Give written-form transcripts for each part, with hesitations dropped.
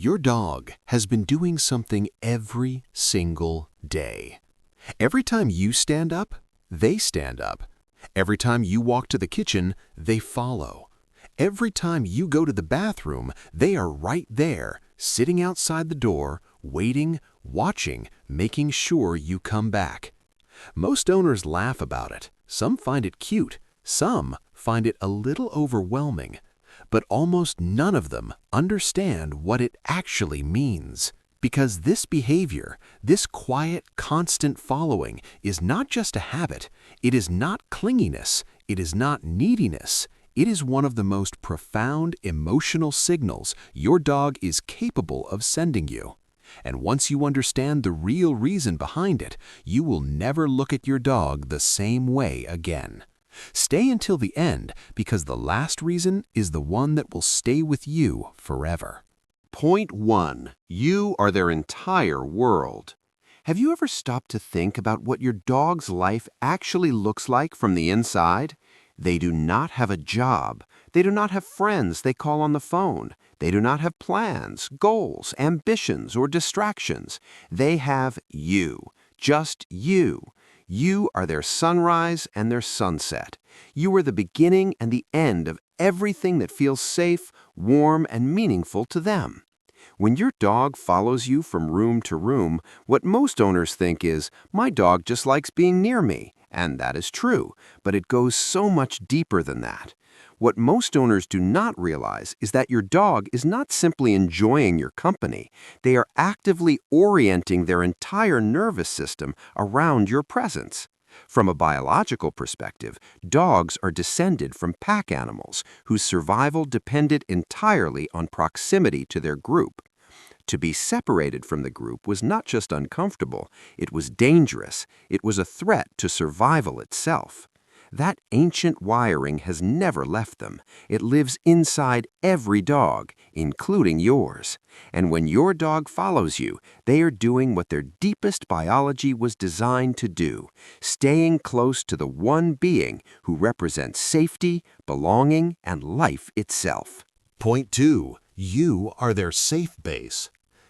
Your dog has been doing something every single day. Every time you stand up, they stand up. Every time you walk to the kitchen, they follow. Every time you go to the bathroom, they are right there, sitting outside the door, waiting, watching, making sure you come back. Most owners laugh about it. Some find it cute. Some find it a little overwhelming. But almost none of them understand what it actually means. Because this behavior, this quiet, constant following, is not just a habit. It is not clinginess. It is not neediness. It is one of the most profound emotional signals your dog is capable of sending you. And once you understand the real reason behind it, you will never look at your dog the same way again. Stay until the end, because the last reason is the one that will stay with you forever. Point 1. You are their entire world. Have you ever stopped to think about what your dog's life actually looks like from the inside? They do not have a job. They do not have friends they call on the phone. They do not have plans, goals, ambitions, or distractions. They have you, just you. You are their sunrise and their sunset. You are the beginning and the end of everything that feels safe, warm, and meaningful to them. When your dog follows you from room to room, what most owners think is, "My dog just likes being near me." And that is true, but it goes so much deeper than that. What most owners do not realize is that your dog is not simply enjoying your company. They are actively orienting their entire nervous system around your presence. From a biological perspective, dogs are descended from pack animals whose survival depended entirely on proximity to their group. To be separated from the group was not just uncomfortable, it was dangerous. It was a threat to survival itself. That ancient wiring has never left them. It lives inside every dog, including yours. And when your dog follows you, they are doing what their deepest biology was designed to do, staying close to the one being who represents safety, belonging, and life itself. Point 2. You are their safe base.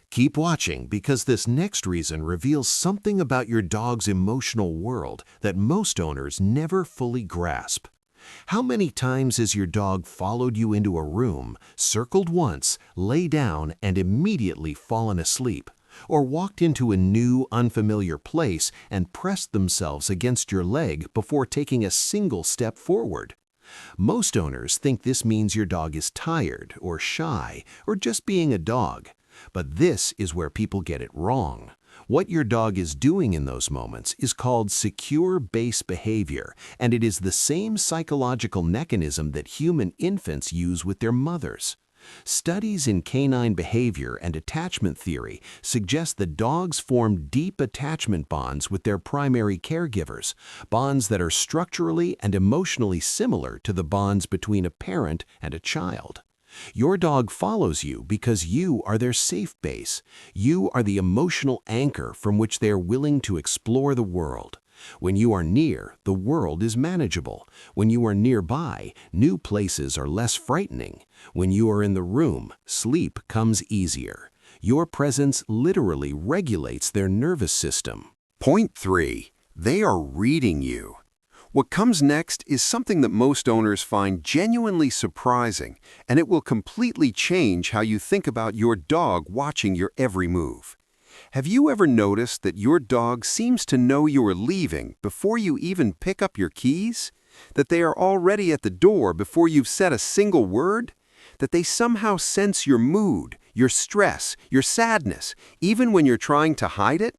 Keep watching, because this next reason reveals something about your dog's emotional world that most owners never fully grasp. How many times has your dog followed you into a room, circled once, lay down, and immediately fallen asleep? Or walked into a new, unfamiliar place and pressed themselves against your leg before taking a single step forward? Most owners think this means your dog is tired, or shy, or just being a dog. But this is where people get it wrong. What your dog is doing in those moments is called secure base behavior, and it is the same psychological mechanism that human infants use with their mothers. Studies in canine behavior and attachment theory suggest that dogs form deep attachment bonds with their primary caregivers, bonds that are structurally and emotionally similar to the bonds between a parent and a child. Your dog follows you because you are their safe base. You are the emotional anchor from which they are willing to explore the world. When you are near, the world is manageable. When you are nearby, new places are less frightening. When you are in the room, sleep comes easier. Your presence literally regulates their nervous system. Point 3. They are reading you. What comes next is something that most owners find genuinely surprising, and it will completely change how you think about your dog watching your every move. Have you ever noticed that your dog seems to know you are leaving before you even pick up your keys? That they are already at the door before you've said a single word? That they somehow sense your mood, your stress, your sadness, even when you're trying to hide it?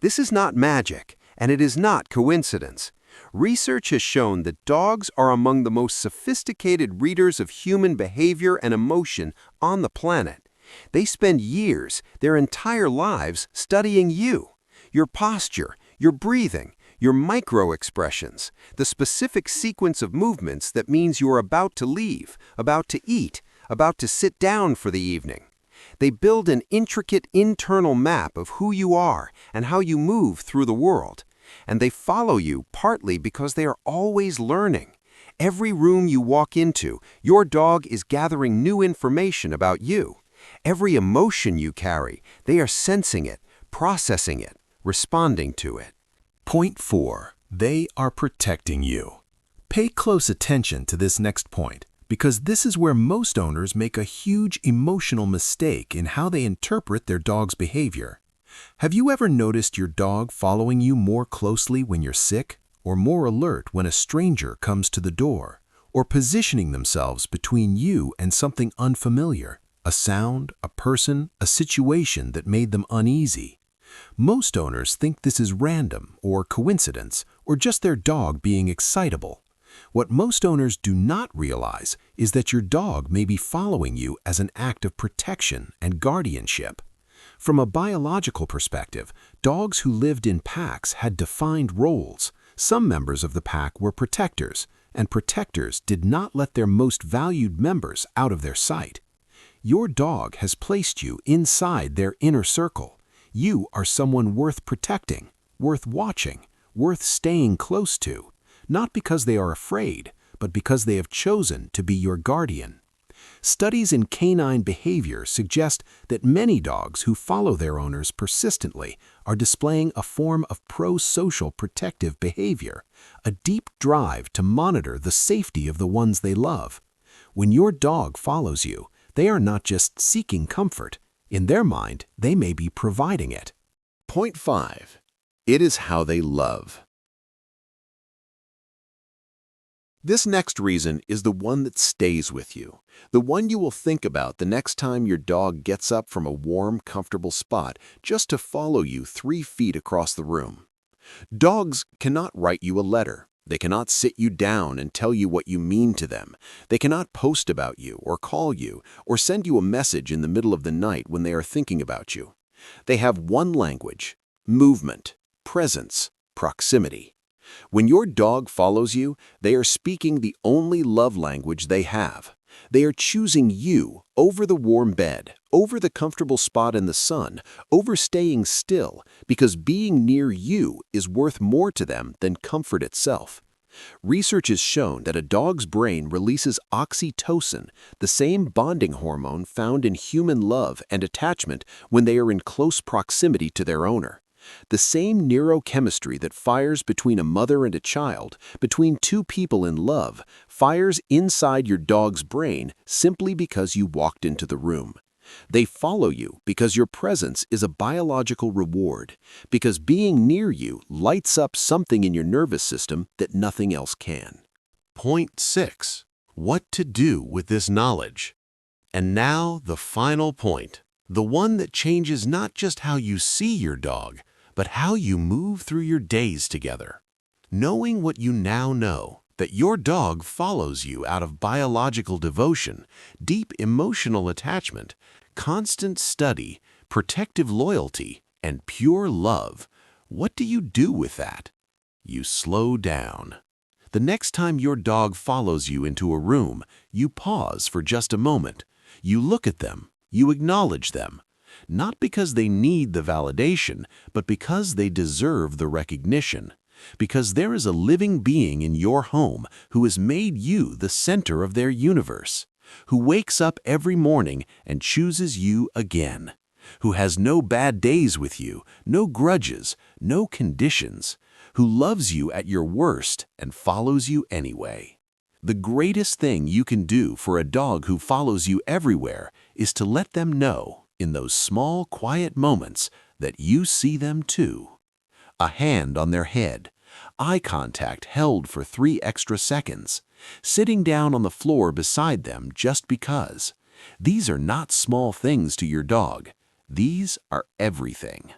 This is not magic, and it is not coincidence. Research has shown that dogs are among the most sophisticated readers of human behavior and emotion on the planet. They spend years, their entire lives, studying you, your posture, your breathing, your micro-expressions, the specific sequence of movements that means you're about to leave, about to eat, about to sit down for the evening. They build an intricate internal map of who you are and how you move through the world. And they follow you partly because they are always learning. Every room you walk into, your dog is gathering new information about you. Every emotion you carry, they are sensing it, processing it, responding to it. Point 4. They are protecting you. Pay close attention to this next point, because this is where most owners make a huge emotional mistake in how they interpret their dog's behavior. Have you ever noticed your dog following you more closely when you're sick, or more alert when a stranger comes to the door, or positioning themselves between you and something unfamiliar, a sound, a person, a situation that made them uneasy? Most owners think this is random or coincidence or just their dog being excitable. What most owners do not realize is that your dog may be following you as an act of protection and guardianship. From a biological perspective, dogs who lived in packs had defined roles. Some members of the pack were protectors, and protectors did not let their most valued members out of their sight. Your dog has placed you inside their inner circle. You are someone worth protecting, worth watching, worth staying close to, not because they are afraid, but because they have chosen to be your guardian. Studies in canine behavior suggest that many dogs who follow their owners persistently are displaying a form of pro-social protective behavior, a deep drive to monitor the safety of the ones they love. When your dog follows you, they are not just seeking comfort. In their mind, they may be providing it. Point 5. It is how they love. This next reason is the one that stays with you, the one you will think about the next time your dog gets up from a warm, comfortable spot just to follow you 3 feet across the room. Dogs cannot write you a letter. They cannot sit you down and tell you what you mean to them. They cannot post about you or call you or send you a message in the middle of the night when they are thinking about you. They have one language: movement, presence, proximity. When your dog follows you, they are speaking the only love language they have. They are choosing you over the warm bed, over the comfortable spot in the sun, over staying still, because being near you is worth more to them than comfort itself. Research has shown that a dog's brain releases oxytocin, the same bonding hormone found in human love and attachment when they are in close proximity to their owner. The same neurochemistry that fires between a mother and a child, between two people in love, fires inside your dog's brain simply because you walked into the room. They follow you because your presence is a biological reward, because being near you lights up something in your nervous system that nothing else can. Point 6. What to do with this knowledge. And now the final point, the one that changes not just how you see your dog, but how you move through your days together. Knowing what you now know, that your dog follows you out of biological devotion, deep emotional attachment, constant study, protective loyalty, and pure love, what do you do with that? You slow down. The next time your dog follows you into a room, you pause for just a moment. You look at them, you acknowledge them. Not because they need the validation, but because they deserve the recognition. Because there is a living being in your home who has made you the center of their universe, who wakes up every morning and chooses you again, who has no bad days with you, no grudges, no conditions, who loves you at your worst and follows you anyway. The greatest thing you can do for a dog who follows you everywhere is to let them know, in those small, quiet moments, that you see them too. A hand on their head, eye contact held for 3 extra seconds, sitting down on the floor beside them just because. These are not small things to your dog. These are everything.